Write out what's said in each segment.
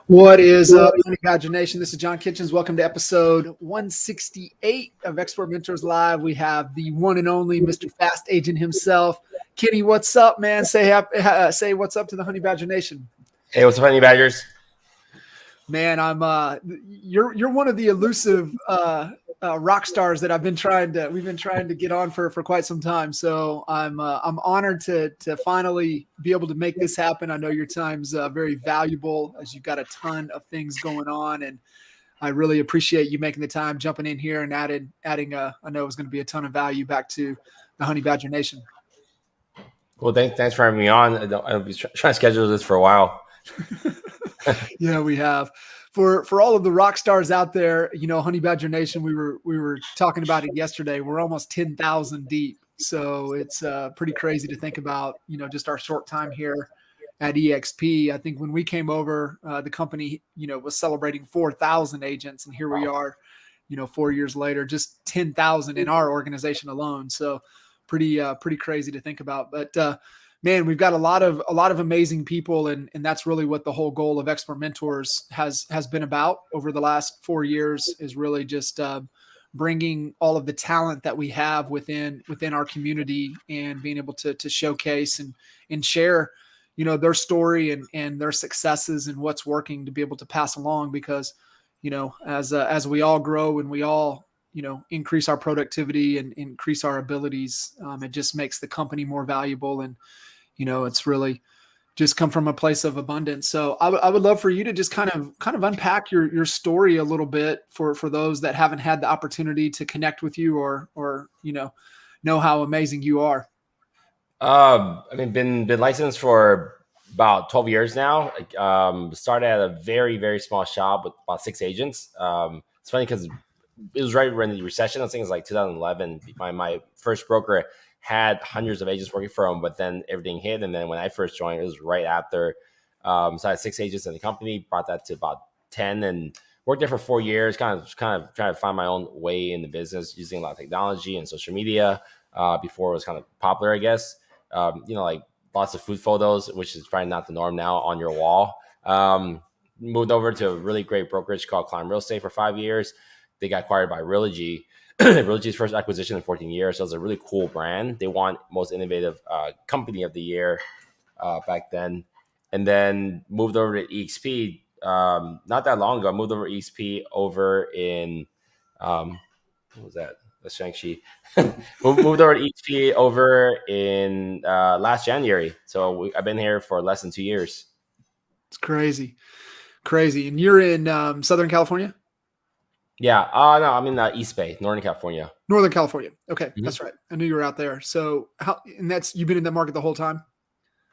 What is up, Honey Badger Nation? This is John Kitchens. Welcome to episode 168 of Expert Mentors Live. We have the one and only Mr. Fast Agent himself. Kenny, what's up, man? Say what's up to the Honey Badger Nation. Hey, what's up, Honey Badgers? Man, you're one of the elusive rock stars that we've been trying to get on for quite some time. So I'm honored to finally be able to make this happen. I know your time's very valuable as you've got a ton of things going on, and I really appreciate you making the time, jumping in here and adding I know it's going to be a ton of value back to the Honey Badger Nation. Well, thanks for having me on. I've been trying to schedule this for a while. Yeah, we have. For all of the rock stars out there, Honey Badger Nation, we were talking about it yesterday. We're almost 10,000 deep. So it's pretty crazy to think about, just our short time here at EXP. I think when we came over, the company, was celebrating 4,000 agents, and here we are, 4 years later, just 10,000 in our organization alone. So pretty crazy to think about. But man, we've got a lot of amazing people, and that's really what the whole goal of Expert Mentors has been about over the last 4 years, is really just bringing all of the talent that we have within our community and being able to showcase and share, their story and their successes and what's working to be able to pass along, because, as we all grow and we all, increase our productivity and increase our abilities, it just makes the company more valuable. And, it's really just come from a place of abundance. So I would love for you to just kind of unpack your story a little bit for those that haven't had the opportunity to connect with you or know how amazing you are. Been licensed for about 12 years now. Started at a very, very small shop with about 6 agents. It's funny because it was right when the recession. I think it was like 2011. My first broker had hundreds of agents working for him, but then everything hit. And then when I first joined, it was right after. So I had 6 agents in the company, brought that to about 10, and worked there for 4 years, kind of trying to find my own way in the business, using a lot of technology and social media before it was kind of popular, I guess. Like lots of food photos, which is probably not the norm now, on your wall. Moved over to a really great brokerage called Climb Real Estate for 5 years. They got acquired by Realogy. Realogy's first acquisition in 14 years. So it was a really cool brand. They won most innovative company of the year back then. And then moved over to EXP not that long ago. I moved over to EXP over in, what was that? That's Shang-Chi. moved over to EXP over in last January. So I've been here for less than 2 years. It's crazy. And you're in Southern California? Yeah. No, I'm in East Bay, Northern California. Northern California. Okay. Mm-hmm. That's right. I knew you were out there. So you've been in that market the whole time?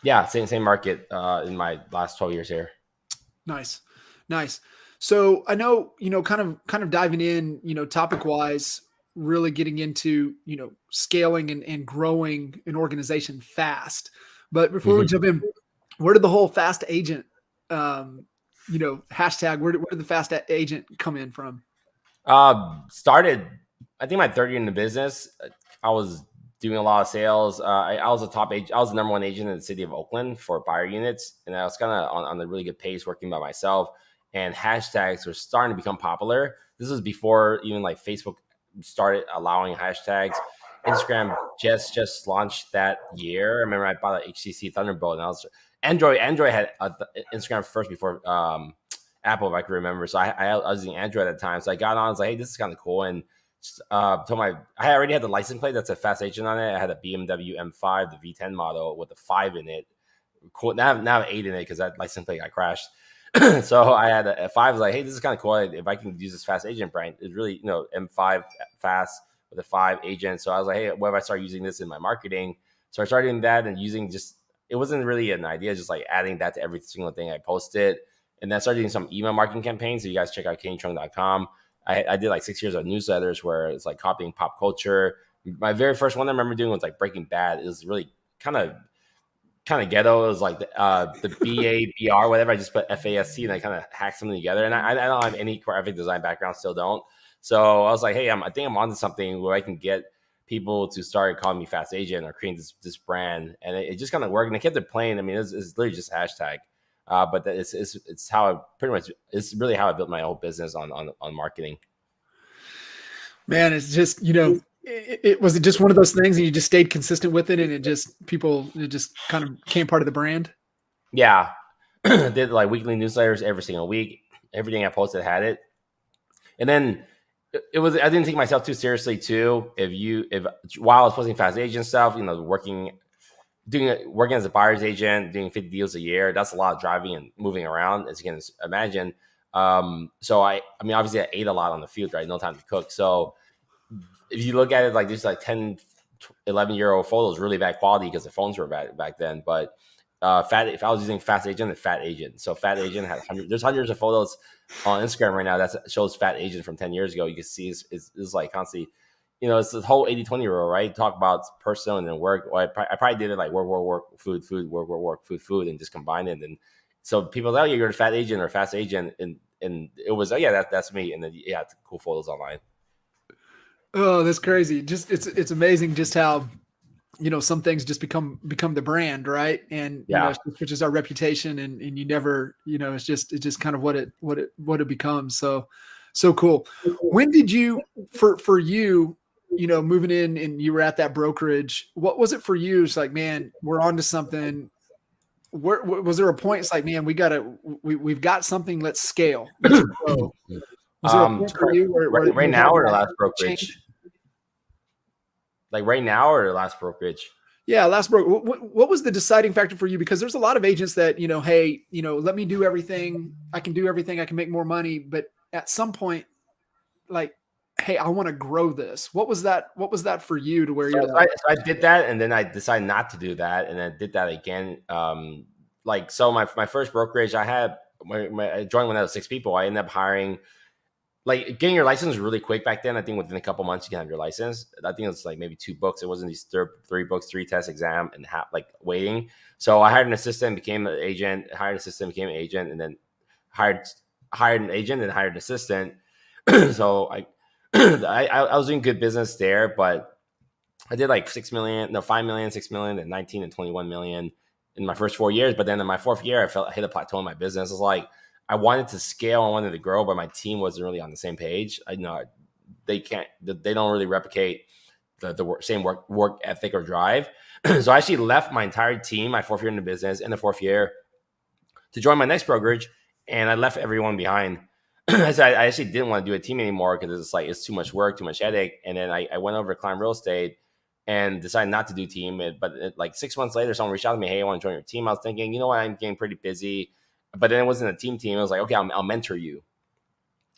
Yeah. Same market in my last 12 years here. Nice. So I know, kind of diving in, topic wise, really getting into, scaling and growing an organization fast. But before we jump in, where did the whole fast agent, hashtag, where did the fast agent come in from? Started, I think, my third year in the business. I was doing a lot of sales. I was a top agent. I was the number 1 agent in the city of Oakland for buyer units. And I was kind of on a really good pace working by myself. And hashtags were starting to become popular. This was before even like Facebook started allowing hashtags. Instagram just launched that year. I remember I bought an HTC Thunderbolt, and I was Android had Instagram first before Apple, if I can remember. So I was using Android at the time. So I got on. I was like, hey, this is kind of cool. And I already had the license plate that's a fast agent on it. I had a BMW M5, the V10 model with a 5 in it. Cool. Now I have 8 in it because that license plate got crashed. So I had a 5. I was like, hey, this is kind of cool. If I can use this fast agent brand, it's really, M5 fast with a 5 agent. So I was like, hey, what if I start using this in my marketing? So I started doing that and using just it wasn't really an idea, just like adding that to every single thing I posted. And then I started doing some email marketing campaigns. So you guys check out kennytruong.com. I did like 6 years of newsletters where it's like copying pop culture. My very first one I remember doing was like Breaking Bad. It was really kind of ghetto. It was like the BABR, whatever. I just put FAST and I kind of hacked something together. And I don't have any graphic design background, still don't. So I was like, hey, I think I'm onto something where I can get people to start calling me Fast Agent or creating this brand. And it just kind of worked. And I kept it plain. I mean, it's literally just a hashtag. But it's how I pretty much, it's really how I built my whole business on marketing. Man, it's just, it was it just one of those things and you just stayed consistent with it and it just kind of became part of the brand. Yeah. Did like weekly newsletters every single week. Everything I posted had it. And then it was, I didn't take myself too seriously too. If while I was posting Fast Agent stuff, working as a buyer's agent, doing 50 deals a year, that's a lot of driving and moving around, as you can imagine. So I mean, obviously I ate a lot on the field, right? No time to cook. So if you look at it like these like 10, 11-year-old photos, really bad quality because the phones were bad back then. But if I was using Fast Agent and Fat Agent, so Fat Agent has there's hundreds of photos on Instagram right now that shows Fat Agent from 10 years ago. You can see it's like constantly, it's this whole 80-20 rule, right? Talk about personal and then work. Well, I probably did it like work, food, work, food, and just combine it. And so people say, oh, you're a Fat Agent or Fast Agent. And it was, oh, yeah, that's me. And then, yeah, it's cool photos online. Oh, that's crazy. Just it's amazing just how, some things just become the brand, right? And Yeah. which is our reputation and you never, it's just kind of what it becomes. So cool. When did you for you, moving in and you were at that brokerage, what was it for you? It's like, man, we're on to something. Where was there a point? It's like, man, we've got something. Let's scale. Let's grow. Was there a point for you where right you now had or the that last brokerage? change? Like right now or the last brokerage? Yeah, last broke. What was the deciding factor for you? Because there's a lot of agents that, hey, let me do everything. I can do everything. I can make more money. But at some point, like, hey, I want to grow this. What was that? What was that for you to where you're like, so I did that, and then I decided not to do that, and then did that again. So my first brokerage, I joined when I was 6 people. I ended up hiring. Like getting your license was really quick back then. I think within a couple months you can have your license. I think it was like maybe 2 books. It wasn't these 3 books, 3 test exam and like waiting. So I hired an assistant, became an agent. Hired an assistant, became an agent, and then hired an agent and hired an assistant. So I was doing good business there, but I did like 6 million, no 5 million, 6 million, and 19 and 21 million in my first 4 years. But then in my 4th year, I hit a plateau in my business. It was like I wanted to scale, I wanted to grow, but my team wasn't really on the same page. I know they don't really replicate the same work ethic or drive. So I actually left my entire team, my 4th year in the business, in the 4th year to join my next brokerage, and I left everyone behind. I said I actually didn't want to do a team anymore because it's too much work, too much headache. And then I went over to Climb Real Estate and decided not to do team. But like 6 months later, someone reached out to me, hey, I want to join your team. I was thinking, you know what, I'm getting pretty busy. But then it wasn't a team. It was like, okay, I'll mentor you.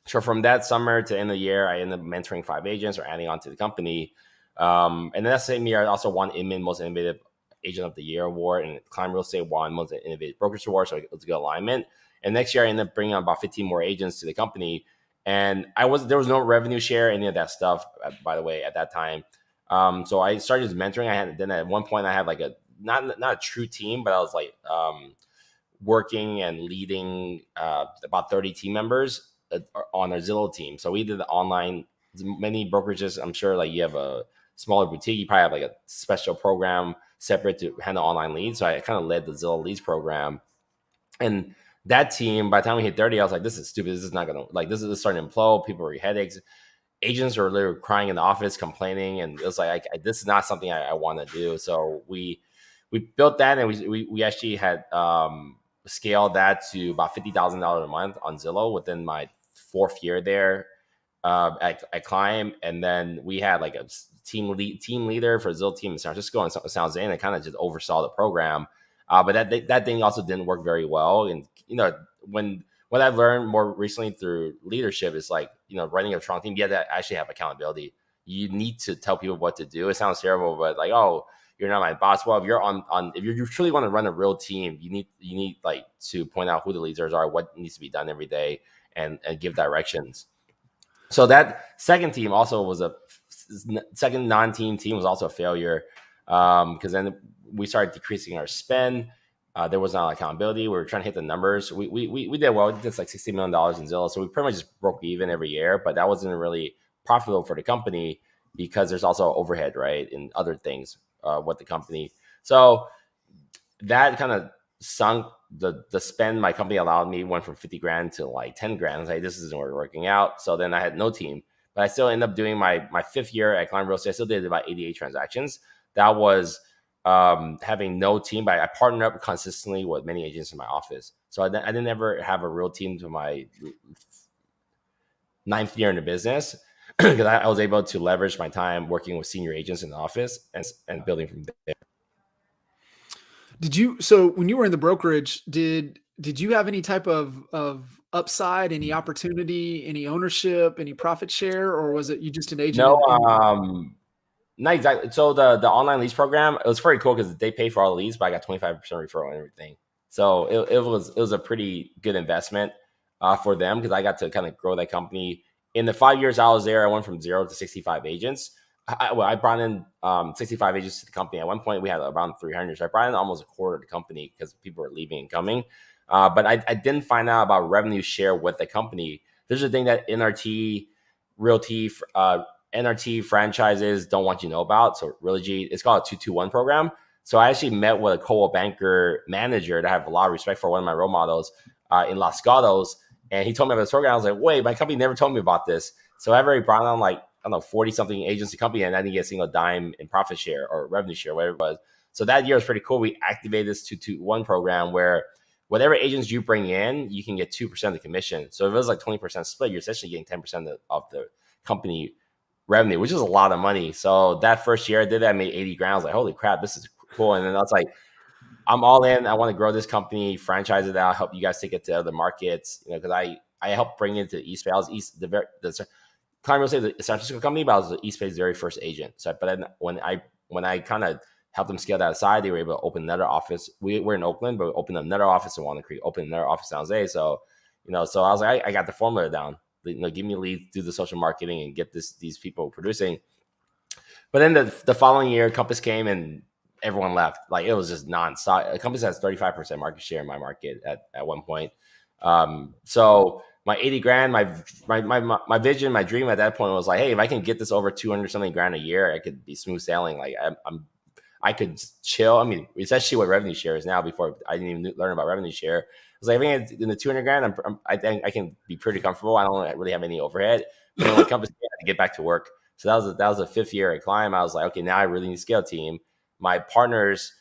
So from that summer to end of the year, I ended up mentoring 5 agents or adding on to the company. And then that same year, I also won Inman Most Innovative Agent of the Year award, and Climb Real Estate won Most Innovative Brokerage Award. So it was a good alignment. And next year, I ended up bringing on about 15 more agents to the company. And there was no revenue share, any of that stuff, by the way, at that time. So I started mentoring. Then at one point I had like not a true team, but I was like working and leading about 30 team members on our Zillow team. So we did the online, many brokerages. I'm sure like you have a smaller boutique, you probably have like a special program separate to handle online leads. So I kind of led the Zillow leads program. And that team, by the time we hit 30, I was like, this is stupid. This is not going to, like, this is starting to implode. People are headaches. Agents are literally crying in the office, complaining. And it was like, this is not something I want to do. So we built that, and we actually had scaled that to about $50,000 a month on Zillow within my 4th year there at Climb. And then we had like a team leader for Zillow team in San Francisco and San Jose, and I kind of just oversaw the program. But that thing also didn't work very well. And what I've learned more recently through leadership is like, running a strong team, you have to actually have accountability. You need to tell people what to do. It sounds terrible, but like, oh, you're not my boss. Well, if you're if you truly want to run a real team, you need like to point out who the leaders are, what needs to be done every day, and give directions. So that second team also was a second non-team was also a failure, because then we started decreasing our spend. There was not accountability. We were trying to hit the numbers. We did well. We did like $60 million in Zillow. So we pretty much just broke even every year, but that wasn't really profitable for the company because there's also overhead, right? And other things with the company. So that kind of sunk the spend my company allowed me went from 50 grand to like 10 grand. I was like, this isn't working out. So then I had no team, but I still ended up doing my fifth year at Climb Real Estate. I still did about 88 transactions. That was having no team, but I partnered up consistently with many agents in my office. So I didn't ever have a real team to my ninth year in the business because I was able to leverage my time working with senior agents in the office and building from there. So when you were in the brokerage, did you have any type of upside, any opportunity, any ownership, any profit share, or was it you just an agent? No, not exactly. So the online leads program, it was pretty cool because they pay for all the leads, but I got 25% referral and everything. So it was a pretty good investment for them because I got to kind of grow that company. In the 5 years I was there, I went from 0 to 65 agents. I brought in 65 agents to the company. At one point, we had around 300. So I brought in almost a quarter of the company because people were leaving and coming. But I didn't find out about revenue share with the company. There's a thing that NRT Realty, NRT franchises don't want you to know about. So Realty, it's called a 221 program. So I actually met with a Coldwell Banker manager that I have a lot of respect for, one of my role models in Los Gatos. And he told me about this program. I was like, wait, my company never told me about this. So I've already brought on like, I don't know, 40 something agency company, and I didn't get a single dime in profit share or revenue share, whatever it was. So that year was pretty cool. We activated this 221 program where whatever agents you bring in, you can get 2% of the commission. So if it was like 20% split, you're essentially getting 10% of the company revenue, which is a lot of money. So that first year I did that, I made 80 grand. I was like, holy crap, this is cool. And then I was like, I'm all in. I want to grow this company, franchise it out, help you guys take it to other markets. Because I helped bring it to East Bay. I was the Climb Real Estate, the San Francisco company, but I was the East Bay's very first agent. So, but then when I kind of helped them scale that aside, they were able to open another office. We're in Oakland, but we opened another office in Walnut Creek, opened another office in San Jose. So, so I was like, I got the formula down. Give me leads, do the social marketing, and get these people producing. But then the following year, Compass came and everyone left. Like it was just nonstop. Compass has 35% market share in my market at one point. So my 80 grand, my vision, my dream at that point was like, hey, if I can get this over 200 something grand a year, I could be smooth sailing. Like I could chill. I mean, it's actually what revenue share is now. Before I didn't even learn about revenue share, I was like, I think in the 200 grand, I think I can be pretty comfortable. I don't really have any overhead. But then when it comes to get back to work. So that was a fifth year at Climb. I was like, okay, now I really need to scale team. My partners,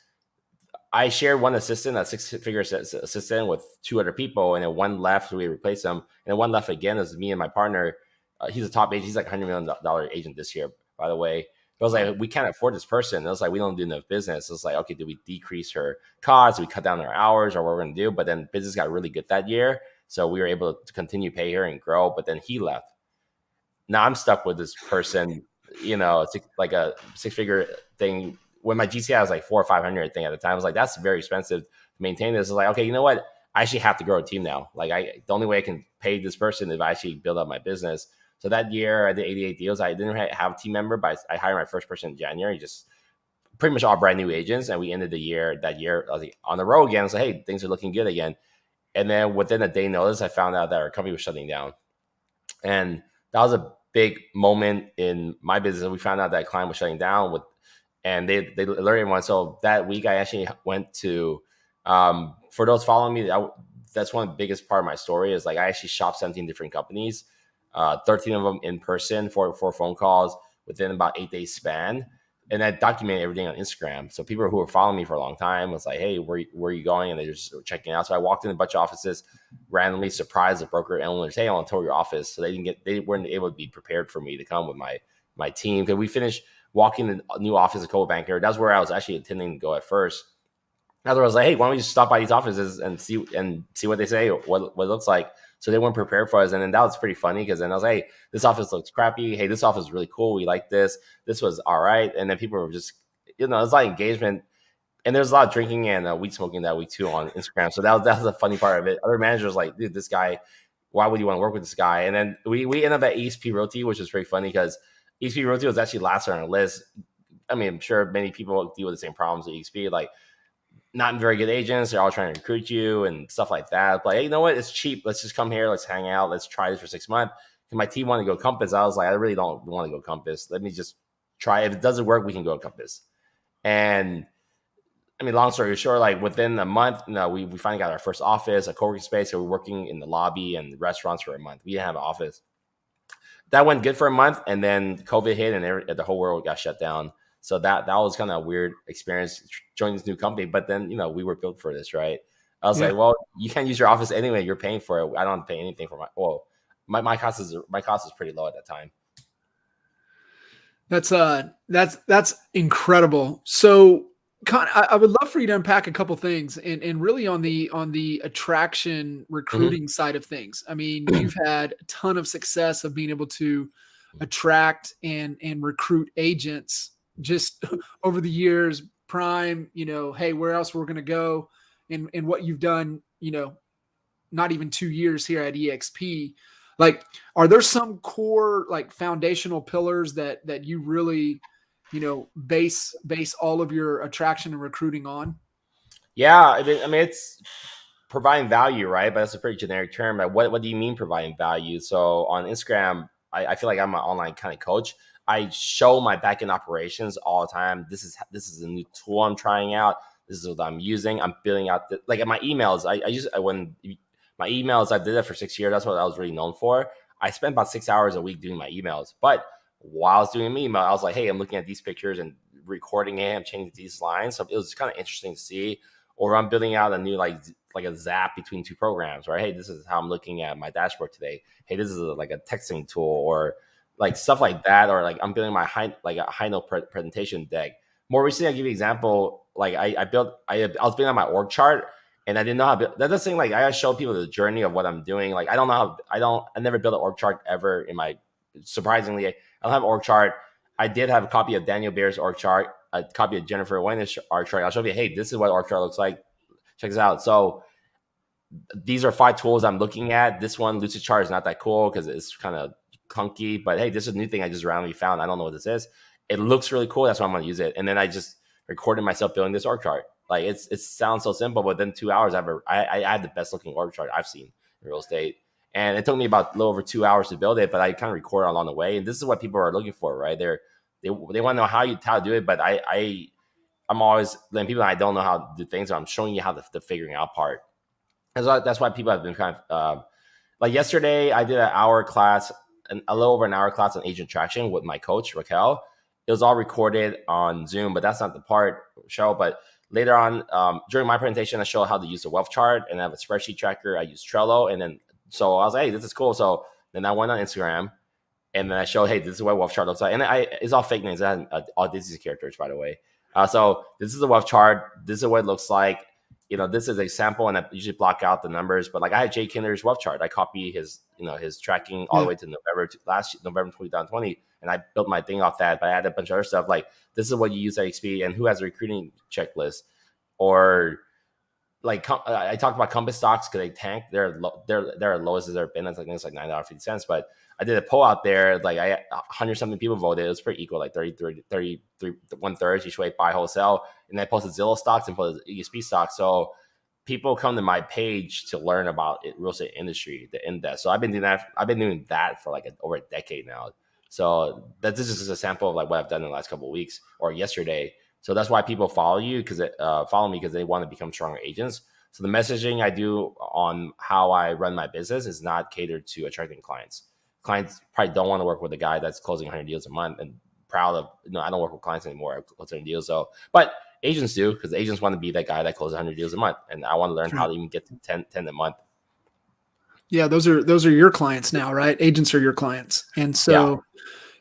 I shared one assistant, a six-figure assistant with two other people, and then one left, so we replaced him. And then one left again. It was me and my partner. He's a top agent. He's like $100 million agent this year, by the way. But I was like, we can't afford this person. And I was like, we don't do enough business. It was like, okay, do we decrease her costs? Do we cut down her hours, or what we're going to do? But then business got really good that year. So we were able to continue pay her and grow. But then he left. Now I'm stuck with this person, it's like a six-figure thing. When my GCI was like 400 or 500 thing at the time, I was like, that's very expensive to maintain this. I was like, okay, you know what? I actually have to grow a team now. Like the only way I can pay this person is if I actually build up my business. So that year I did 88 deals. I didn't have a team member, but I hired my first person in January, just pretty much all brand new agents. And we ended that year I was like on the road again. I was like, hey, things are looking good again. And then within a day notice, I found out that our company was shutting down. And that was a big moment in my business. We found out that Climb was shutting down and they alerted everyone. So that week I actually went to, for those following me, that's one of the biggest part of my story is like I actually shopped 17 different companies, 13 of them in person, four phone calls within about 8 days span. And I documented everything on Instagram. So people who were following me for a long time was like, hey, where are you going? And they just were checking out. So I walked in a bunch of offices, randomly surprised the broker owners, hey, I want to tour your office. So they weren't able to be prepared for me to come with my team. Because we finished walking the new office at Coldwell Banker. That's where I was actually intending to go at first. That's where I was like, hey, why don't we just stop by these offices and see what they say, what it looks like. So they weren't prepared for us. And then that was pretty funny because then I was like, hey, this office looks crappy. Hey, this office is really cool. We like this. This was all right. And then people were just it's a lot of engagement. And there's a lot of drinking and weed smoking that week too on Instagram. So that was the funny part of it. Other managers like, dude, this guy, why would you want to work with this guy? And then we ended up at EXP Realty, which was pretty funny because EXP Realty was actually last on our list. I mean, I'm sure many people deal with the same problems at EXP, like not very good agents. They're all trying to recruit you and stuff like that. But hey, you know what? It's cheap. Let's just come here. Let's hang out. Let's try this for 6 months. And my team wanted to go Compass. I was like, I really don't want to go Compass. Let me just try. If it doesn't work, we can go Compass. And I mean, long story short, like within a month, we finally got our first office, a co-working space. So we're working in the lobby and restaurants for a month. We didn't have an office. That went good for a month, and then COVID hit, and the whole world got shut down. So that was kind of a weird experience joining this new company. But then we were built for this, right? I was like, well, you can't use your office anyway. You're paying for it. I don't have to pay anything for my cost is pretty low at that time. That's incredible. So I would love for you to unpack a couple things and really on the attraction recruiting side of things. I mean, you've had a ton of success of being able to attract and recruit agents just over the years. Prime, hey, where else we're going to go, and what you've done, not even 2 years here at EXP. Like, are there some core like foundational pillars that you really base all of your attraction and recruiting on? Yeah, I mean, it's providing value, right? But that's a pretty generic term. Like, what do you mean providing value? So on Instagram, I feel like I'm an online kind of coach. I show my backend operations all the time. This is a new tool I'm trying out. This is what I'm using. I'm building out like my emails. My emails, I did that for 6 years. That's what I was really known for. I spent about 6 hours a week doing my emails. But while I was doing my email, I was like, hey, I'm looking at these pictures and recording it. I'm changing these lines. So it was kind of interesting to see. Or I'm building out a new like a zap between two programs, right? Hey, this is how I'm looking at my dashboard today. Hey, this is like a texting tool or like stuff like that. Or like I'm building my high note presentation deck. More recently, I'll give you an example. Like I was building out my org chart. And I didn't know how to build that. Doesn't like I show people the journey of what I'm doing. Like I don't know how I never built an org chart ever in my surprisingly. I don't have an org chart. I did have a copy of Daniel Bear's org chart, a copy of Jennifer Wayne's org chart. I'll show you, hey, this is what org chart looks like. Check this out. So these are 5 tools I'm looking at. This one, Lucid Chart, is not that cool because it's kind of clunky. But hey, this is a new thing I just randomly found. I don't know what this is. It looks really cool. That's why I'm going to use it. And then I just recorded myself building this org chart. Like it sounds so simple, but within 2 hours, I had the best looking org chart I've seen in real estate, and it took me about a little over 2 hours to build it. But I kind of recorded along the way, and this is what people are looking for, right? They want to know how to do it, but I'm always letting people I don't know how to do things. So I'm showing you how the figuring out part, and so that's why people have been kind of like yesterday. I did a little over an hour class on agent traction with my coach Raquel. It was all recorded on Zoom, but that's not the part show, but later on, during my presentation, I showed how to use the wealth chart and I have a spreadsheet tracker. I use Trello. And then, so I was like, hey, this is cool. So then I went on Instagram and then I showed, hey, this is what wealth chart looks like. And it's all fake names. I had all Disney characters, by the way. So this is the wealth chart. This is what it looks like. This is a sample and I usually block out the numbers, but like I had Jay Kinder's wealth chart. I copy his tracking all the way to November 2020. And I built my thing off that, but I added a bunch of other stuff. Like this is what you use at XP and who has a recruiting checklist, or like I talked about Compass stocks because they tanked. They're as low as they've been. I think it's like $9.50. But I did a poll out there. Like 100 something people voted. It was pretty equal, like 33 1/3 each way buy wholesale. And I posted Zillow stocks and posted EXP stocks. So people come to my page to learn about real estate industry, the index. So I've been doing that. I've been doing that for like over a decade now. So this is just a sample of like what I've done in the last couple of weeks or yesterday. So that's why people follow me because they want to become stronger agents. So the messaging I do on how I run my business is not catered to attracting clients. Clients probably don't want to work with a guy that's closing 100 deals a month and proud of, I don't work with clients anymore. I close 100 deals. So, but agents do because agents want to be that guy that closes 100 deals a month. And I want to learn how to even get to 10 a month. Yeah, those are your clients now, right? Agents are your clients. And so,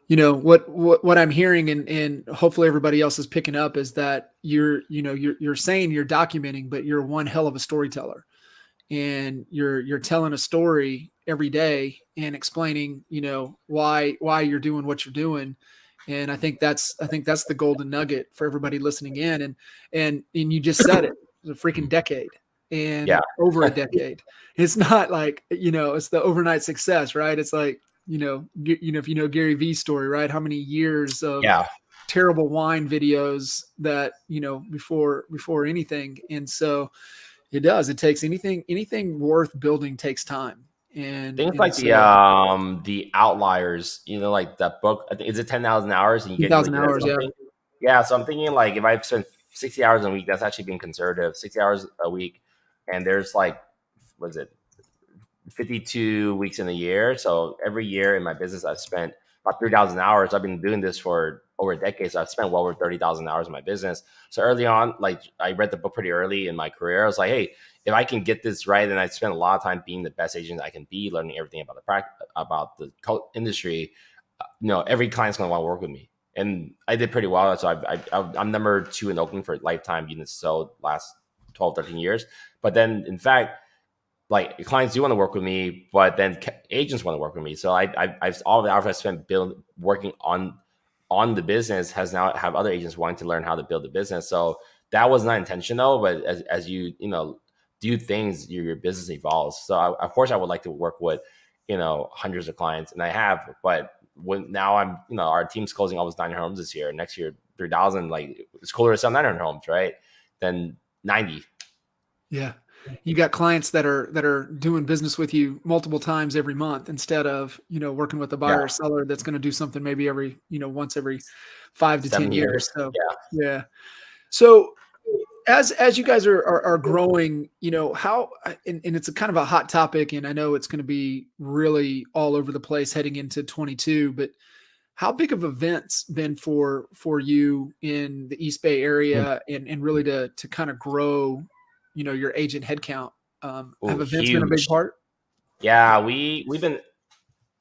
what I'm hearing and hopefully everybody else is picking up is that you're saying you're documenting, but you're one hell of a storyteller. And you're telling a story every day and explaining, why you're doing what you're doing. And I think that's the golden nugget for everybody listening in. And you just said it, it's a freaking decade Yeah. and over a decade. It's not like, it's the overnight success, right? It's like, if you know Gary V's story, right? How many years of Yeah. terrible wine videos that, before anything. And so it takes anything worth building takes time. Things And like so the Outliers, like that book. I think is it 10,000 hours and you get really 2,000 good at hours. Yeah. something. Yeah, so I'm thinking like if I spend 60 hours a week, that's actually being conservative. 60 hours a week, and there's like, what is it, 52 weeks in a year. So every year in my business, I've spent about 3,000 hours. I've been doing this for over a decade. So I've spent well over 30,000 hours in my business. So early on, like I read the book pretty early in my career. I was like, hey, if I can get this right, and I spend a lot of time being the best agent I can be, learning everything about the industry, every client's going to want to work with me. And I did pretty well. So I'm number 2 in Oakland for lifetime units sold last 12, 13 years. But then in fact, like clients do want to work with me, but then agents want to work with me. So I've all the hours I spent working on the business has now have other agents wanting to learn how to build the business. So that was not intentional, but as you do things, your business evolves. So of course I would like to work with hundreds of clients, and I have, but when now I'm our team's closing almost 900 homes this year. Next year 3,000. Like it's cooler to sell 900 homes, right? Than 90. Yeah. You got clients that are doing business with you multiple times every month instead of, working with a Yeah, buyer or seller that's going to do something maybe every, once every 5 to 10 7 years. years. So, Yeah. yeah. So as you guys are growing, how, and it's a kind of a hot topic, and I know it's going to be really all over the place heading into 22, but how big of events been for you in the East Bay area and really to kind of grow, your agent headcount? Oh, Have events been a big huge. part? Yeah, we've been.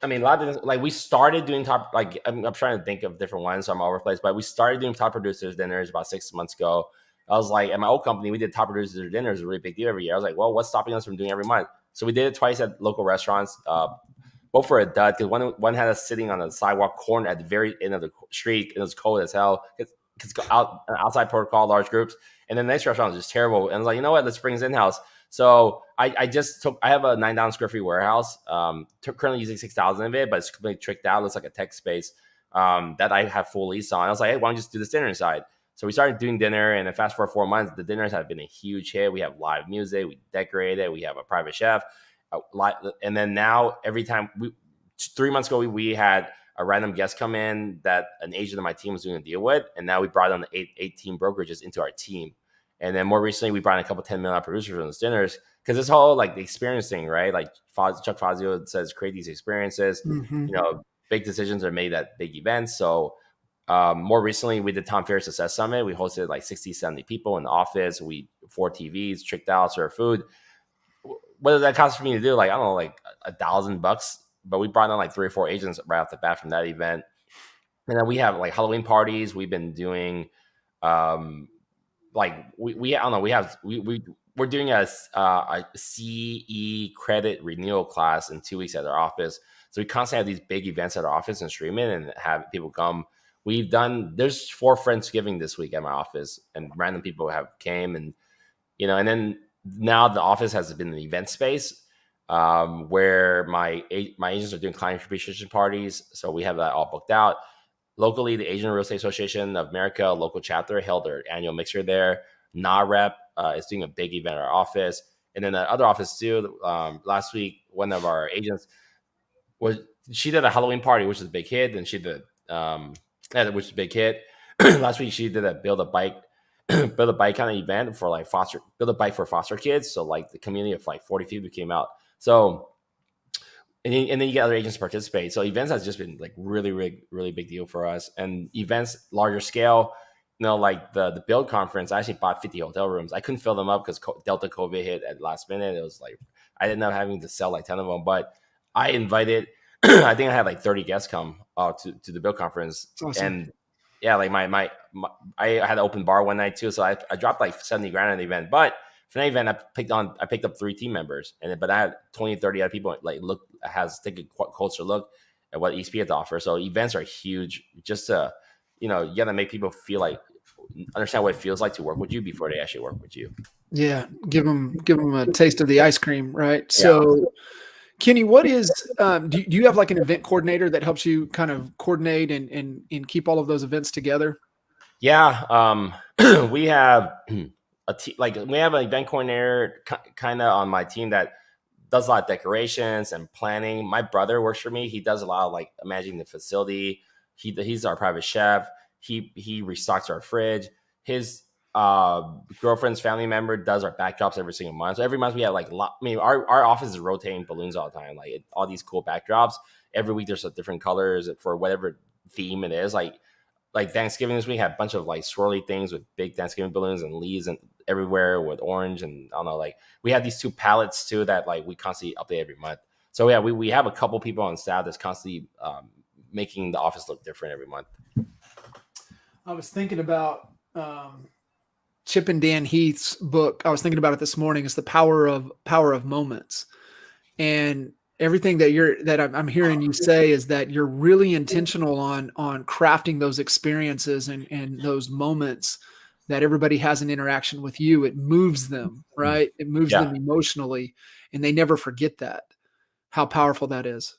I mean, a lot of things, like we started doing top. Like I'm trying to think of different ones, so I'm all over the place. But we started doing top producers dinners about 6 months ago. I was like, at my old company, we did top producers dinners, a really big deal every year. I was like, well, what's stopping us from doing every month? So we did it twice at local restaurants. Both for a dud, because one had us sitting on the sidewalk corner at the very end of the street. And it was cold as hell. It's outside protocol, large groups. And then the next restaurant was just terrible. And I was like, you know what? Let's bring this in house. So I have a 9,000 square feet warehouse. Currently using 6,000 of it, but it's completely tricked out. It looks like a tech space that I have full lease on. I was like, hey, why don't you just do this dinner inside? So we started doing dinner, and then fast forward 4 months, the dinners have been a huge hit. We have live music, we decorate it, we have a private chef, and then now every time 3 months ago we had a random guest come in that an agent of my team was doing a deal with, and now we brought on the 18 brokerages into our team. And then more recently, we brought in a couple $10 million producers on those dinners, because this whole like the experience thing, right? Like Chuck Fazio says, create these experiences. Mm-hmm. Big decisions are made at big events. So more recently, we did Tom Ferry Success Summit. We hosted like 60, 70 people in the office. We 4 TVs, tricked out, served food. What does that cost for me to do? Like, I don't know, like $1,000. But we brought on like 3 or 4 agents right off the bat from that event. And then we have like Halloween parties. We've been doing like we I don't know, we're doing a CE credit renewal class in 2 weeks at our office. So we constantly have these big events at our office and stream it and have people come. There's 4 Friendsgiving this week at my office, and random people have came, and then now the office has been an event space where my agents are doing client appreciation parties. So we have that all booked out. Locally, the Asian Real Estate Association of America local chapter held their annual mixer there. NAREP is doing a big event at our office. And then the other office too, last week, one of our agents she did a Halloween party, which is a big hit. And she did, which is a big hit. Last week, she did a build a bike kind of event for like build a bike for foster kids. So like the community of like 40 people came out. So, and then you get other agents to participate. So events has just been like really, really, really big deal for us. And events larger scale, like the build conference, I actually bought 50 hotel rooms. I couldn't fill them up because Delta COVID hit at last minute. It was like, I ended up having to sell like 10 of them, but I invited, I think I had like 30 guests come to the build conference. Awesome. And yeah, like my I had an open bar one night too. So I dropped like 70 grand on the event, but for that event, I picked up 3 team members, but I had 20, 30 other people like take a closer look. and what EXP has to offer. So events are huge. Just to, you got to make people feel like understand what it feels like to work with you before they actually work with you. Yeah, give them a taste of the ice cream, right? Yeah. So, Kenny, what is do you have like an event coordinator that helps you kind of coordinate and keep all of those events together? Yeah, we have we have an event coordinator kind of on my team that does a lot of decorations and planning. My brother works for me. He does a lot of like managing the facility. He's our private chef. He restocks our fridge. His girlfriend's family member does our backdrops every single month. So every month we have like our office is rotating balloons all the time. Like all these cool backdrops. Every week there's a different colors for whatever theme it is. Like Thanksgiving this week had a bunch of like swirly things with big Thanksgiving balloons and leaves and everywhere with orange, and I don't know, like we have these two palettes too that like we constantly update every month. So yeah, we have a couple people on staff that's constantly making the office look different every month. I was thinking about Chip and Dan Heath's book. I was thinking about it this morning. It's the power of moments, and everything that I'm hearing you say is that you're really intentional on crafting those experiences and those moments that everybody has an interaction with you. It moves them, right? It moves Yeah. them emotionally, and they never forget that. How powerful that is.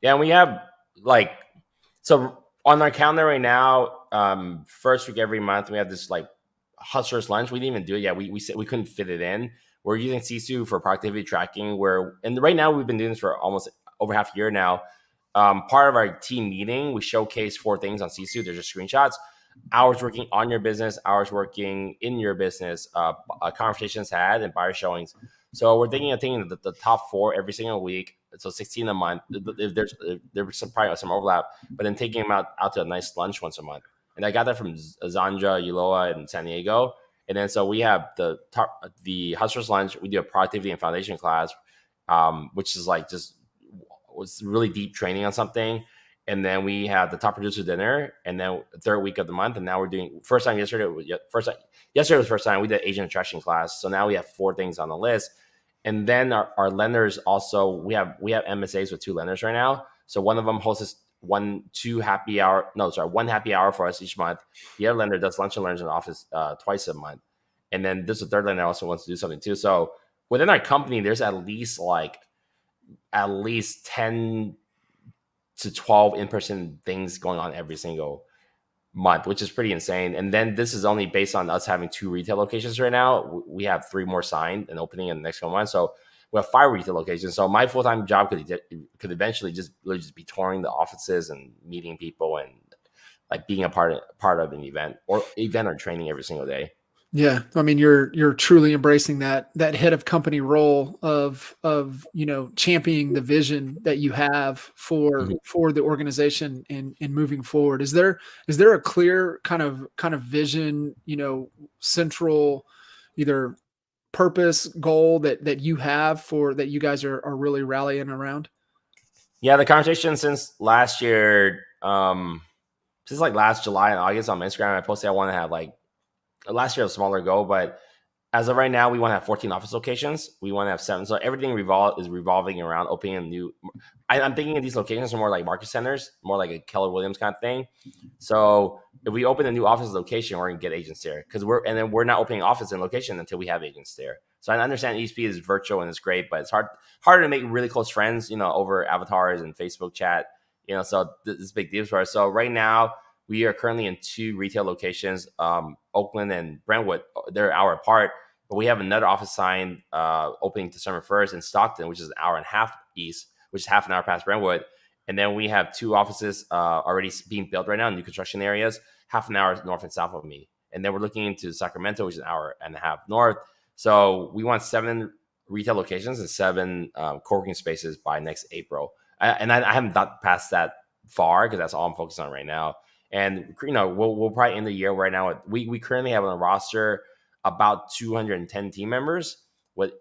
Yeah, and we have like so on our calendar right now, first week every month we have this like hustlers lunch. We didn't even do it yet. We said we couldn't fit it in. We're using Sisu for productivity tracking. And right now we've been doing this for almost over half a year now. Part of our team meeting, we showcase 4 things on Sisu. There's just screenshots. Hours working on your business, hours working in your business, conversations had, and buyer showings. So we're thinking of taking the top 4 every single week. So 16 a month. There's probably some overlap, but then taking them out to a nice lunch once a month. And I got that from Zandra, Uloa, and San Diego. And then so we have the Hustlers Lunch. We do a productivity and foundation class, which is like just was really deep training on something. And then we have the top producer dinner, and then third week of the month. And now we're doing yesterday was the first time we did agent attraction class. So now we have 4 things on the list. And then our lenders also we have MSAs with 2 lenders right now. So one of them hosts one happy hour for us each month. The other lender does lunch and learns in the office twice a month. And then this is the third lender also wants to do something too. So within our company, there's at least 10 to 12 in-person things going on every single month, which is pretty insane. And then this is only based on us having 2 retail locations right now. We have 3 more signed and opening in the next couple months. So we have 5 retail locations. So my full-time job could eventually just be touring the offices and meeting people and like being a part of an event or training every single day. Yeah, I mean, you're truly embracing that head of company role of championing the vision that you have Mhm. for the organization and moving forward. Is there a clear kind of vision, central either purpose goal that you have for that you guys are really rallying around? Yeah, the conversation since last year, since like last July and August on my Instagram, I posted I want to have like last year was a smaller goal, but as of right now, we want to have 14 office locations. We want to have 7. So everything is revolving around opening a new. I'm thinking of these locations are more like market centers, more like a Keller Williams kind of thing. So if we open a new office location, we're gonna get agents there because we're not opening office and location until we have agents there. So I understand EXP is virtual and it's great, but it's harder to make really close friends, over avatars and Facebook chat. So this is big deals for us. So right now we are currently in 2 retail locations, Oakland and Brentwood. They're an hour apart, but we have another office signed opening December 1st in Stockton, which is an hour and a half east, which is half an hour past Brentwood. And then we have 2 offices already being built right now in new construction areas, half an hour north and south of me. And then we're looking into Sacramento, which is an hour and a half north. So we want 7 retail locations and 7 co-working spaces by next April. I haven't got past that far because that's all I'm focused on right now. And we'll probably end the year right now. We currently have on the roster about 210 team members, with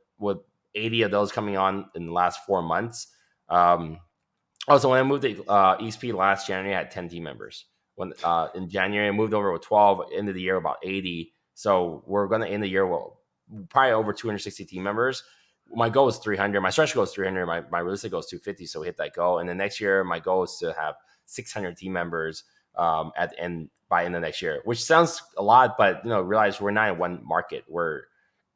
80 of those coming on in the last 4 months. Also, when I moved to EXP last January, I had 10 team members. When in January, I moved over with 12. End of the year, about 80. So we're going to end the year with probably over 260 team members. my goal is 300. My stretch goal is 300. My realistic goal is 250. So we hit that goal. And then next year, my goal is to have 600 team members at the end by end of next year, which sounds a lot, but realize we're not in one market.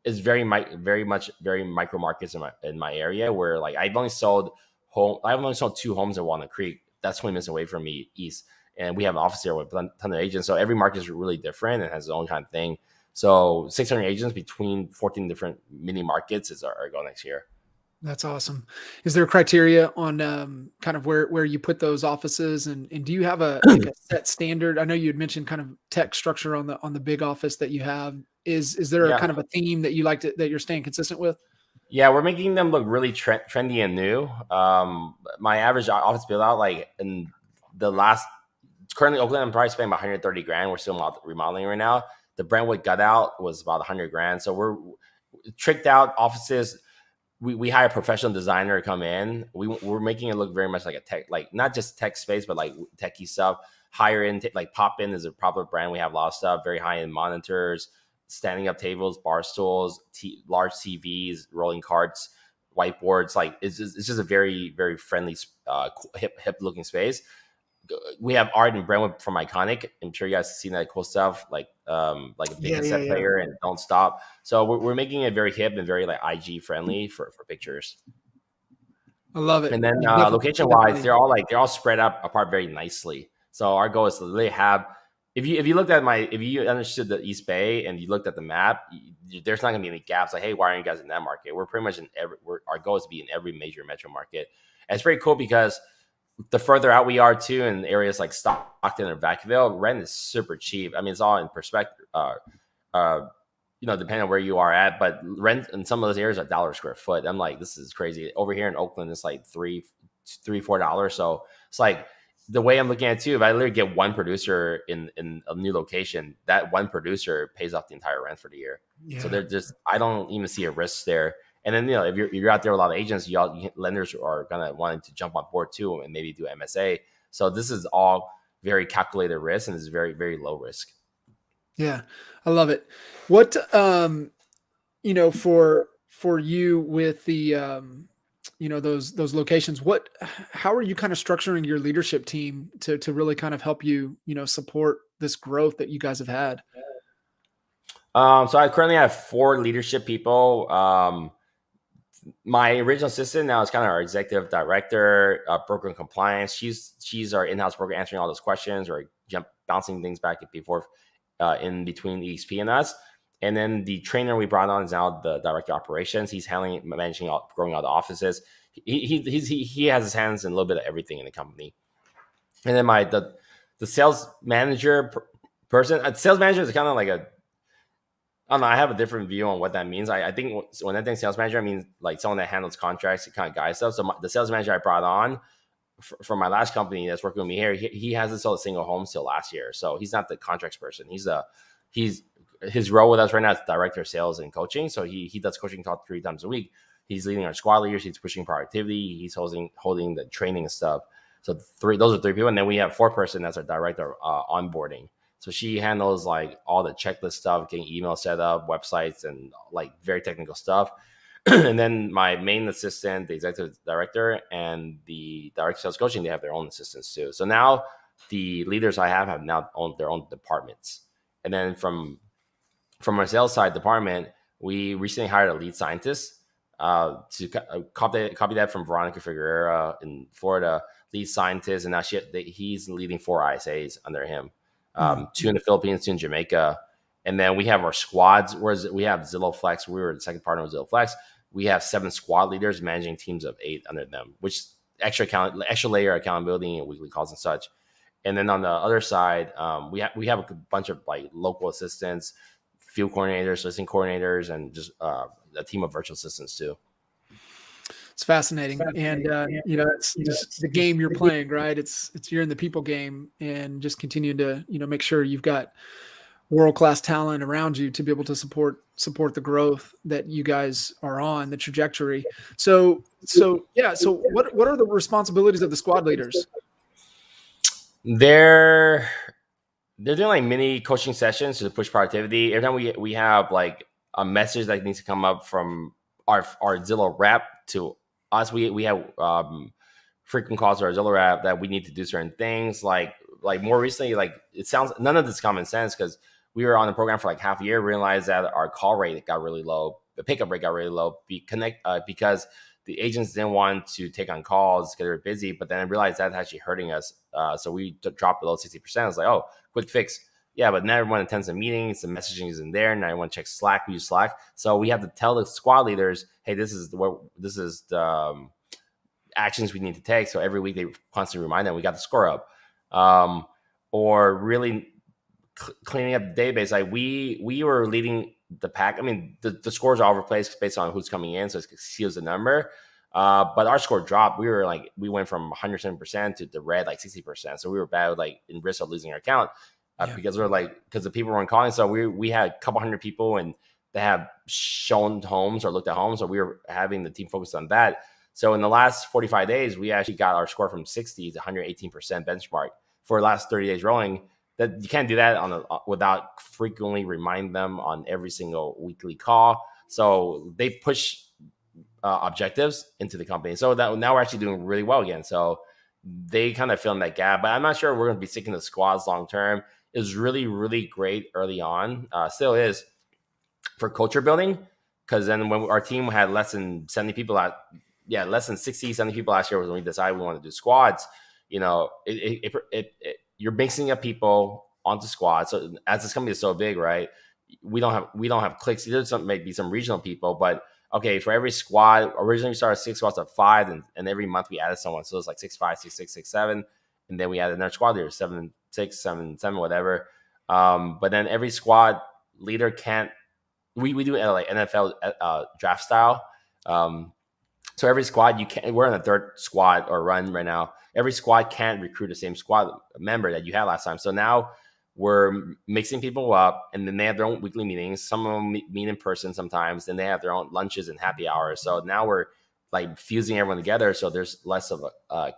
It's very micro markets in my area where like I've only sold 2 homes in Walnut Creek. That's 20 minutes away from me east. And we have an office here with a ton of agents. So every market is really different and has its own kind of thing. So 600 agents between 14 different mini markets is our goal next year. That's awesome. Is there criteria on kind of where you put those offices, and do you have a set standard? I know you had mentioned kind of tech structure on the big office that you have. Is there a kind of a theme that you that you're staying consistent with? Yeah, we're making them look really trendy and new. My average office build out, like in the last, currently Oakland, I'm probably spending about 130 grand. We're still remodeling right now. The Brentwood gut out was about 100 grand. So we're tricked out offices. We hire a professional designer to come in. We're making it look very much like a tech, like not just tech space, but like techie stuff. Higher end, like Pop In is a proper brand. We have a lot of stuff, very high end monitors, standing up tables, bar stools, large TVs, rolling carts, whiteboards. Like it's just a very, very friendly, hip looking space. We have art and Brentwood from Iconic. I'm sure you guys have seen that cool stuff, like a big cassette player and Don't Stop. So we're making it very hip and very like IG friendly for pictures. I love it. And then location wise, they're all spread up apart very nicely. So our goal is to really have. If you looked at if you understood the East Bay and you looked at the map, there's not gonna be any gaps. Like, hey, why aren't you guys in that market? We're pretty much in our goal is to be in every major metro market. And it's pretty cool because the further out we are too, in areas like Stockton or Vacaville, rent is super cheap. I mean, it's all in perspective, depending on where you are at, but rent in some of those areas are $1 a square foot. I'm like, this is crazy. Over here in Oakland, it's like $4. So it's like the way I'm looking at it too, if I literally get one producer in a new location, that one producer pays off the entire rent for the year. Yeah. So I don't even see a risk there. And then, if you're out there with a lot of agents, lenders are going to want to jump on board too and maybe do MSA. So this is all very calculated risk and is very, very low risk. Yeah, I love it. What, for you with the, those locations, how are you kind of structuring your leadership team to really kind of help you, support this growth that you guys have had? So I currently have 4 leadership people. My original assistant now is kind of our executive director, broker and compliance. She's our in-house broker answering all those questions or bouncing things back and forth in between EXP and us. And then the trainer we brought on is now the director of operations. He's managing growing all the offices. He has his hands in a little bit of everything in the company. And then the sales manager person, sales manager is kind of like I don't know. I have a different view on what that means. I think when I think sales manager, I mean like someone that handles contracts and kind of guides stuff. So the sales manager I brought on from my last company that's working with me here, he hasn't sold a single home till last year. So he's not the contracts person. His role with us right now is director of sales and coaching. So he does coaching talk 3 times a week. He's leading our squad leaders. He's pushing productivity. He's holding the training and stuff. So those are 3 people. And then we have 4th person that's our director of onboarding. So she handles like all the checklist stuff, getting email set up, websites, and like very technical stuff. And then my main assistant, the executive director, and the director of sales coaching, they have their own assistants too. So now the leaders I have now own their own departments. And then from our sales side department, we recently hired a lead scientist to copy that from Veronica Figueroa in Florida, lead scientist, and now he's leading 4 ISAs under him. 2 in the Philippines, 2 in Jamaica. And then we have our squads, whereas we have Zillow Flex. We were the second partner of Zillow Flex. We have 7 squad leaders managing teams of 8 under them, which extra layer of accountability and weekly calls and such. And then on the other side, we have a bunch of like local assistants, field coordinators, listing coordinators, and just a team of virtual assistants too. It's fascinating. And, it's just the game you're playing, right? It's you're in the people game and just continue to, make sure you've got world-class talent around you to be able to support the growth that you guys are on, the trajectory. So what are the responsibilities of the squad leaders? They're doing like mini coaching sessions to push productivity. Every time we have like a message that needs to come up from our Zillow rep to us. We have frequent calls to our Zillow rep that we need to do certain things. Like more recently, like it sounds none of this common sense because we were on the program for like half a year, realized that our call rate got really low, the pickup rate got really low, because the agents didn't want to take on calls because they were busy. But then I realized that's actually hurting us. So we dropped below 60%. I was like, oh, quick fix. Yeah, but now everyone attends the meetings, the messaging isn't there. Now everyone checks Slack, we use Slack. So we have to tell the squad leaders, hey, this is the actions we need to take. So every week they constantly remind them we got the score up. Or really cleaning up the database. Like we were leading the pack. I mean, the scores are all over the place based on who's coming in, so it seals the number. But our score dropped. We went from 107% to the red, like 60%. So we were bad, like in risk of losing our account because because the people weren't calling. So we had a couple hundred people and they have shown homes or looked at homes. So we were having the team focus on that. So in the last 45 days, we actually got our score from 60 to 118% benchmark for the last 30 days rolling. That you can't do that without frequently remind them on every single weekly call. So they push objectives into the company. So that now we're actually doing really well again. So they kind of fill in that gap, but I'm not sure we're going to be sticking to squads long term. It was really, really great early on. Still is for culture building. Because then when our team had less than 70 people less than 60, 70 people last year was when we decided we want to do squads. You know, you're mixing up people onto squads. So as this company is so big, right? We don't have clicks. There's maybe some regional people, but okay, for every squad, originally we started 6 squads at 5, and every month we added someone. So it's like 6-5, 6-6, 6-7, and then we added another squad leader, 7-6, 7-7, whatever. But then every squad leader can't. We do it like NFL draft style. So every squad we're in the third squad or run right now. Every squad can't recruit the same squad member that you had last time. So now we're mixing people up, and then they have their own weekly meetings. Some of them meet in person sometimes. Then they have their own lunches and happy hours. So now we're like fusing everyone together. So there's less of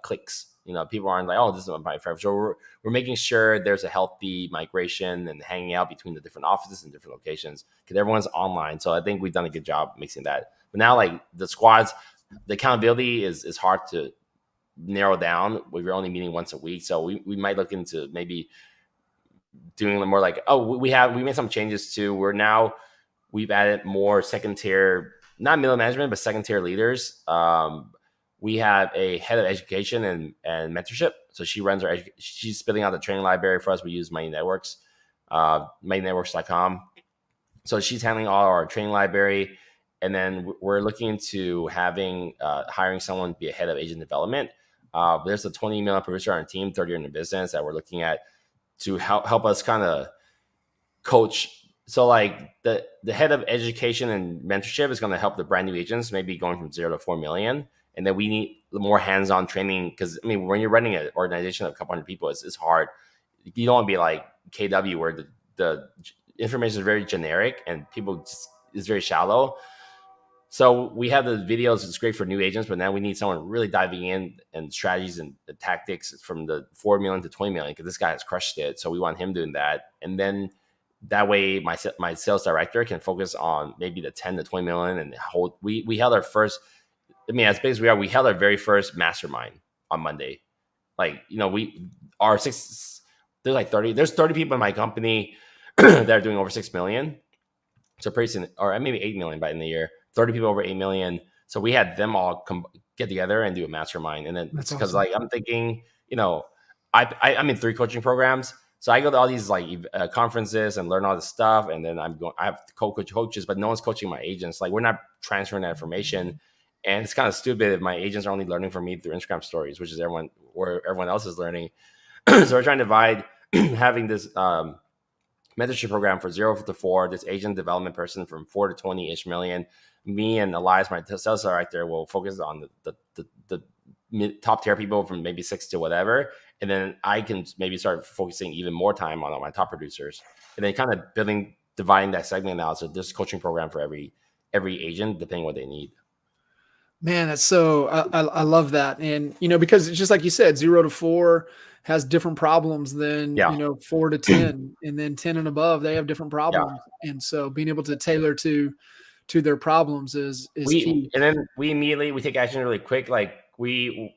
clicks. You know, people aren't like, oh, this is my friend. So we're making sure there's a healthy migration and hanging out between the different offices and different locations because everyone's online. So I think we've done a good job mixing that. But now, like the squads, the accountability is hard to narrow down. We're only meeting once a week, so we might look into maybe doing more like, oh, we made some changes too. We've added more second tier, not middle management, but second tier leaders. We have a head of education and mentorship. So she runs she's spilling out the training library for us. We use Mighty Networks, mightynetworks.com. So she's handling all our training library. And then we're looking into hiring someone to be a head of agent development. There's a 20 million producer on our team, 30 years in the business that we're looking at to help us kind of coach. So like the head of education and mentorship is going to help the brand new agents, maybe going from 0 to 4 million. And then we need more hands-on training because, I mean, when you're running an organization of a couple hundred people, it's hard. You don't want to be like KW where the information is very generic and people is very shallow. So we have the videos. It's great for new agents, but now we need someone really diving in and strategies and the tactics from the 4 million to 20 million because this guy has crushed it. So we want him doing that. And then that way my sales director can focus on maybe the 10 to 20 million and we held our first, I mean, as big as we held our very first mastermind on Monday. Like, you know, there's 30 people in my company that are doing over 6 million. So pretty soon, or maybe 8 million by the end of the year, 30 people over 8 million. So we had them all get together and do a mastermind. And then it's because awesome. Like I'm thinking, you know, I'm in 3 coaching programs. So I go to all these like conferences and learn all this stuff. And then I have co-coach coaches, but no one's coaching my agents. Like we're not transferring that information. And it's kind of stupid if my agents are only learning from me through Instagram stories, which is where everyone else is learning. So we're trying to divide having this mentorship program for 0 to 4, this agent development person from 4 to 20-ish million. Me and Elias, my sales director, will focus on the top tier people from maybe 6 to whatever. And then I can maybe start focusing even more time on my top producers. And then kind of dividing that segment out. So this coaching program for every agent, depending on what they need. Man, that's so, I love that. And, you know, because it's just like you said, 0 to 4 has different problems than, you know, 4 to 10, and then 10 and above, they have different problems. And so being able to tailor to to their problems is key. And then we immediately take action really quick. Like we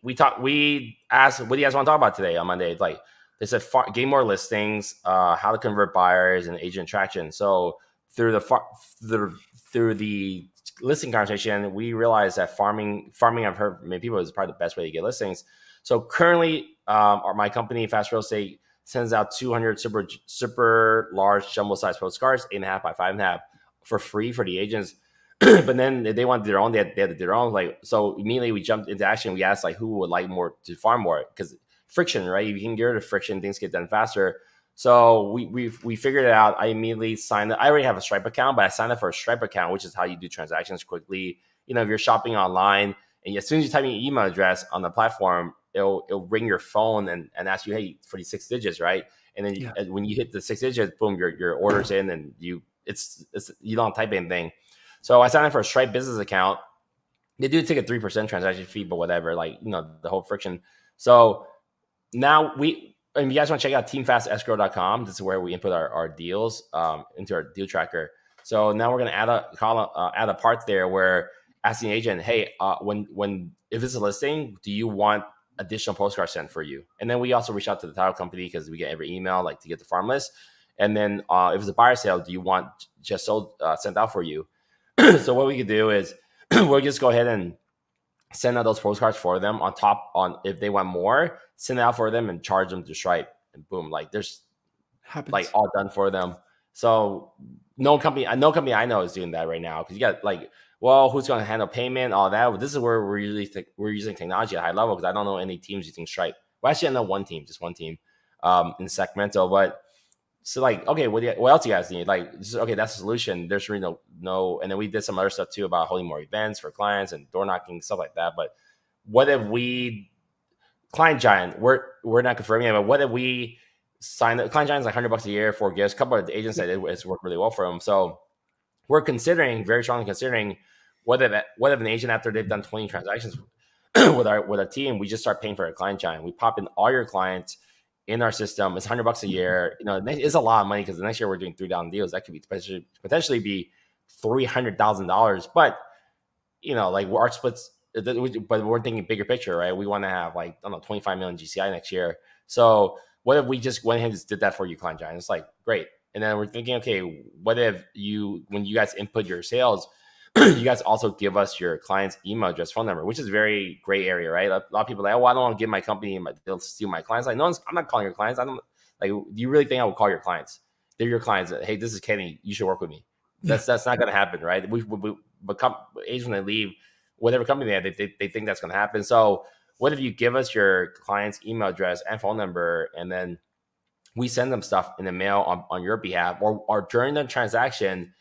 asked, what do you guys want to talk about today on Monday? Like they said, gain more listings, how to convert buyers and agent traction. So through the listing conversation, we realized that farming I've heard from many people is probably the best way to get listings. So currently, my company, Fast Real Estate, sends out 200 super large jumbo size postcards, 8.5 by 5.5, for free for the agents. But then they wanted their own. They had to do their own. Like, so immediately we jumped into action. We asked like who would like more to farm more, because friction, right? If you can get rid of friction, things get done faster. So we figured it out. I immediately signed up. I already have a Stripe account, but I signed up for a Stripe account, which is how you do transactions quickly. You know, if you're shopping online, and as soon as you type in your email address on the platform, it'll ring your phone and ask you, hey, for these 6 digits, right? And then when you hit the 6 digits, boom, your order's in, and you don't type anything. So I signed up for a Stripe business account. They do take a 3% transaction fee, but whatever, like, you know, the whole friction. So now if you guys want to check out teamfastescrow.com, this is where we input our deals into our deal tracker. So now we're going to add a part there where asking the agent, hey, if it's a listing, do you want additional postcards sent for you? And then we also reach out to the title company, because we get every email, like, to get the farm list. And then if it's a buyer sale, do you want just sold sent out for you? So what we could do is we'll just go ahead and send out those postcards for them if they want more, send it out for them and charge them to Stripe, and boom, like there's like all done for them. So no company I know is doing that right now, because you got like, well, who's going to handle payment, all that. This is where we're using technology at a high level, because I don't know any teams using Stripe. Well, actually, I know just one team in Sacramento, but. So like, okay, what else do you guys need? Like, okay, that's the solution. There's really no, and then we did some other stuff too about holding more events for clients and door knocking, stuff like that. But what if Client Giant, we're not confirming it, but what if we sign the Client Giant's like $100 a year for gifts? A couple of the agents said it's worked really well for them. So we're very strongly considering what if an agent, after they've done 20 transactions with our team, we just start paying for a Client Giant. We pop in all your clients in our system. It's $100 a year. You know, it's a lot of money, because the next year we're doing 3 deals. That could be potentially be $300,000. But you know, like our splits, but we're thinking bigger picture, right? We want to have like, I don't know, 25 million GCI next year. So what if we just went ahead and just did that for you, Client Giant? It's like, great. And then we're thinking, okay, what if when you guys input your sales, you guys also give us your client's email address, phone number, which is very gray area, right? A lot of people are like, oh, I don't want to give my company, they'll steal my clients. Like, no, I'm not calling your clients. I don't like. Do you really think I would call your clients? They're your clients. Hey, this is Kenny. You should work with me. That's not going to happen, right? We become agents, when they leave whatever company they think that's going to happen. So what if you give us your client's email address and phone number, and then we send them stuff in the mail on your behalf, or during the transaction,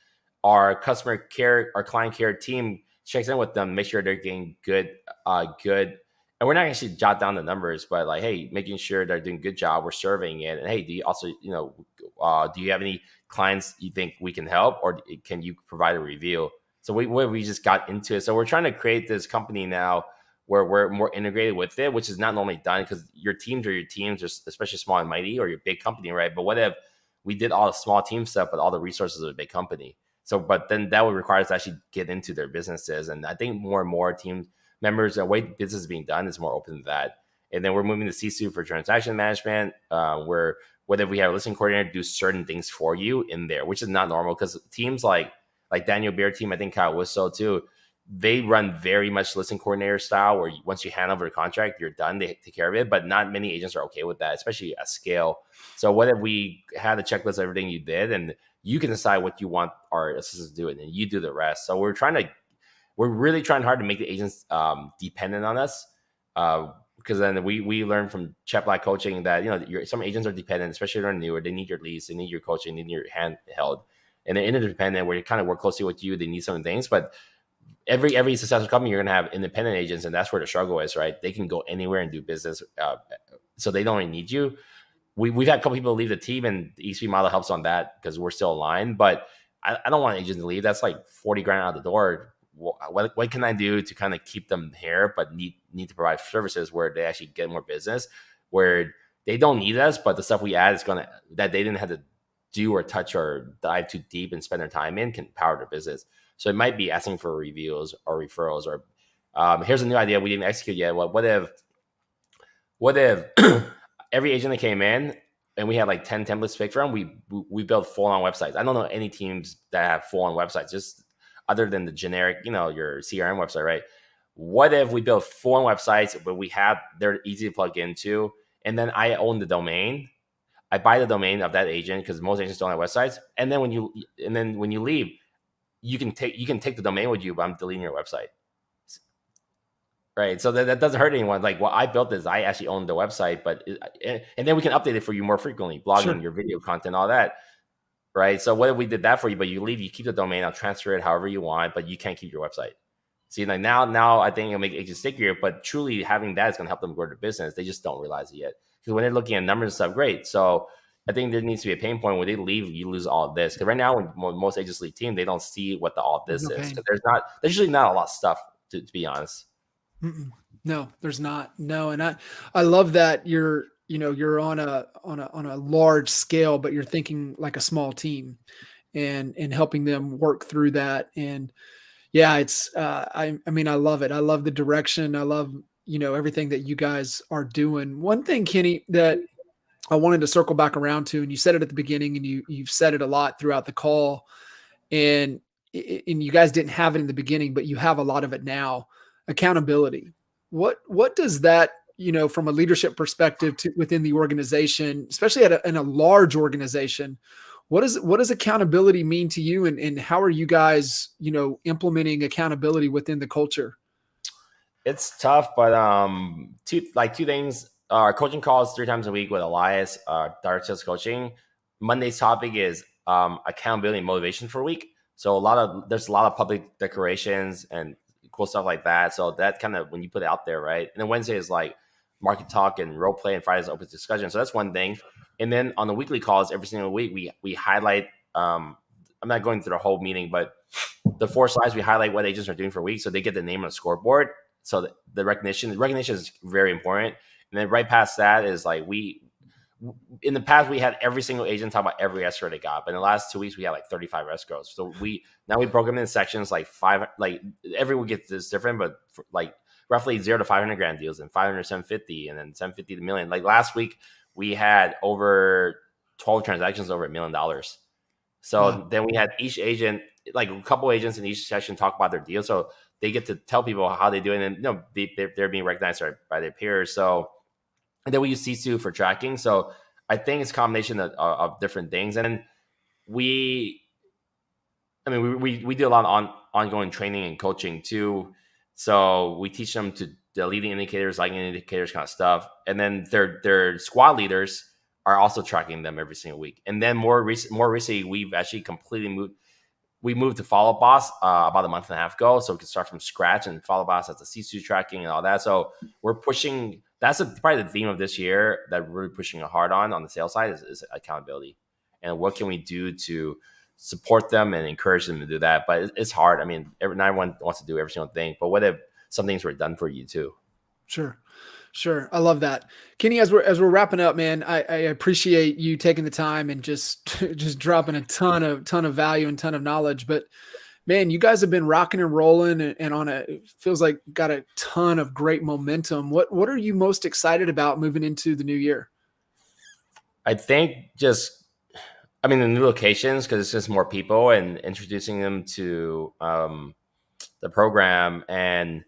our client care team checks in with them, make sure they're getting good. And we're not actually jot down the numbers, but like, hey, making sure they're doing a good job. We're surveying it. And hey, do you also, do you have any clients you think we can help, or can you provide a review? So we just got into it. So we're trying to create this company now where we're more integrated with it, which is not normally done, because your teams, especially small and mighty, or your big company, right? But what if we did all the small team stuff, but all the resources of a big company? So, but then that would require us to actually get into their businesses. And I think more and more team members, the way business is being done is more open to that. And then we're moving to C-suite for transaction management, where whether we have a listing coordinator do certain things for you in there, which is not normal, because teams like Daniel Beer team, I think Kyle Wisso too, they run very much listing coordinator style, where once you hand over the contract, you're done. They take care of it, but not many agents are okay with that, especially at scale. So what if we had a checklist of everything you did, and you can decide what you want our assistants to do, and then you do the rest. So we're really trying hard to make the agents dependent on us, because then we learned from Chet Black coaching that some agents are dependent, especially if they're newer. They need your leads, they need your coaching, they need your hand held, and they're interdependent, where you kind of work closely with you. They need some things, but every successful company, you're going to have independent agents, and that's where the struggle is, right? They can go anywhere and do business, so they don't really need you. We've had a couple people leave the team, and the EXP model helps on that, because we're still aligned. But I don't want agents to leave. That's like 40 grand out the door. What can I do to kind of keep them here, but need to provide services where they actually get more business, where they don't need us, but the stuff we add is that they didn't have to do or touch or dive too deep and spend their time in, can power their business. So it might be asking for reviews or referrals or here's a new idea we didn't execute yet. What if every agent that came in and we had like 10 templates picked from, we built full on websites. I don't know any teams that have full on websites, just other than the generic, your CRM website, right? What if we built full on websites, but they're easy to plug into, and then I own the domain. I buy the domain of that agent because most agents don't have websites. And then when you leave, you can take the domain with you, but I'm deleting your website. Right. So that doesn't hurt anyone. Like, I built this, I actually own the website, and then we can update it for you more frequently, blogging, Sure. your video content, all that. Right. So what if we did that for you, but you leave, you keep the domain, I'll transfer it however you want, but you can't keep your website. See, like now I think it'll make agents stickier, but truly having that is going to help them grow their business. They just don't realize it yet. Because when they're looking at numbers and stuff, great. So I think there needs to be a pain point when they leave, you lose all of this. Because right now, when most agents leave team, they don't see what all of this No is. pain. Because there's usually not a lot of stuff, to be honest. Mm-mm. No, there's not. No, and I love that you're on a large scale, but you're thinking like a small team, and helping them work through that. And yeah, it's I mean, I love it. I love the direction. I love everything that you guys are doing. One thing, Kenny, that I wanted to circle back around to, and you said it at the beginning, and you've said it a lot throughout the call, and and you guys didn't have it in the beginning, but you have a lot of it now. Accountability. What does that, from a leadership perspective within the organization, especially in a large organization, what does accountability mean to you, and how are you guys, implementing accountability within the culture? It's tough, but two things. Our coaching calls 3 times a week with Elias, direct sales coaching. Monday's topic is accountability and motivation for a week. So there's a lot of public decorations and cool stuff like that. So that kind of when you put it out there, right? And then Wednesday is like market talk and role play, and Friday's open discussion. So that's one thing. And then on the weekly calls, every single week we highlight. I'm not going through the whole meeting, but the 4 slides we highlight what agents are doing for a week, so they get the name on the scoreboard. So the recognition is very important. And then right past that is like in the past we had every single agent talk about every escrow they got, but in the last 2 weeks we had like 35 escrows. So we broke them in sections, like every week gets this different, but like roughly 0 to 500 grand deals, and 500 to 750, and then 750 to million. Like last week we had over 12 transactions over $1 million. So Wow. then we had each agent, like a couple agents in each session, talk about their deal. So they get to tell people how they do it, and they're being recognized by their peers. So, and then we use C2 for tracking. So I think it's a combination of different things. And then we do a lot of ongoing training and coaching too. So we teach them to the leading indicators, lagging indicators, kind of stuff. And then their squad leaders are also tracking them every single week. And then more recently, we've actually completely moved to Follow Boss about a month and a half ago, so we can start from scratch. And Follow Boss has the C2 tracking and all that. So we're pushing. That's probably the theme of this year that we're really pushing hard on the sales side is accountability, and what can we do to support them and encourage them to do that. But it's hard. I mean, not everyone wants to do every single thing. But what if some things were done for you too? Sure. Sure. I love that. Kenny, as we're wrapping up, man, I appreciate you taking the time and just just dropping a ton of value and ton of knowledge. But man, you guys have been rocking and rolling, and it feels like got a ton of great momentum. What are you most excited about moving into the new year? I think the new locations, because it's just more people and introducing them to the program and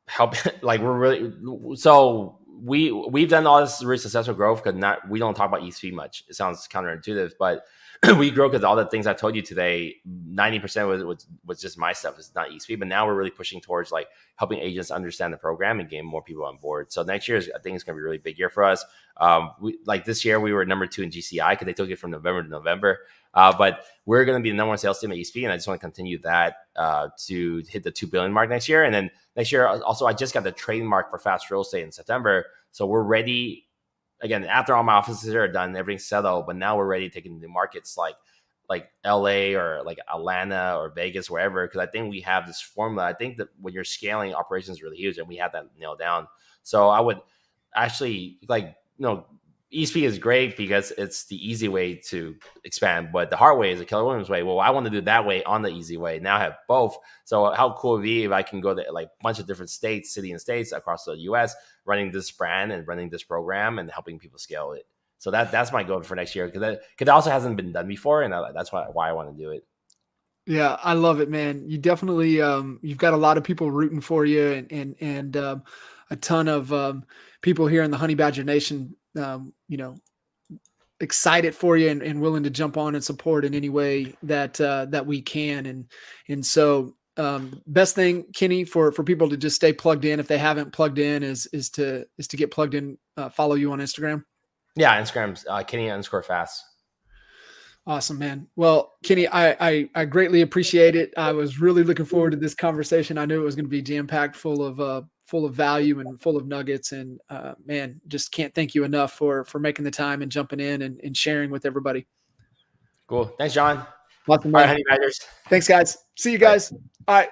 help. Like we've done all this really successful growth because we don't talk about EXP much. It sounds counterintuitive, but we grow because all the things I told you today, 90% was just my stuff. It's not EXP, but now we're really pushing towards like helping agents understand the program and getting more people on board. So next year I think it's going to be a really big year for us. This year we were number 2 in GCI because they took it from November to November. But we're going to be the number 1 sales team at EXP, and I just want to continue that to hit the 2 billion mark next year. And then next year, also, I just got the trademark for fast real estate in September. So we're ready. Again, after all my offices are done, everything's settled, but now we're ready to take into markets like LA or like Atlanta or Vegas, wherever, because I think we have this formula. I think that when you're scaling, operations is really huge, and we have that nailed down. So I would actually ESP is great because it's the easy way to expand, but the hard way is the Keller Williams way. Well, I want to do that way on the easy way. Now I have both. So how cool would it be if I can go to like a bunch of different states, city and states across the US, running this brand and running this program and helping people scale it. So that's my goal for next year because that also hasn't been done before, and that's why I want to do it. Yeah, I love it, man. You definitely you've got a lot of people rooting for you, and a ton of people here in the Honey Badger Nation, excited for you and willing to jump on and support in any way that that we can. And so best thing, Kenny, for people to just stay plugged in if they haven't plugged in is to get plugged in. Follow you on Instagram. Yeah, Instagram's Kenny_fast. Awesome, man. Well, Kenny, I greatly appreciate it. I was really looking forward to this conversation. I knew it was going to be jam-packed, full of value and full of nuggets. And man, just can't thank you enough for making the time and jumping in and sharing with everybody. Cool. Thanks, John. Awesome, All man. right, Honey Badgers. Thanks, guys. See you guys. Bye. All right.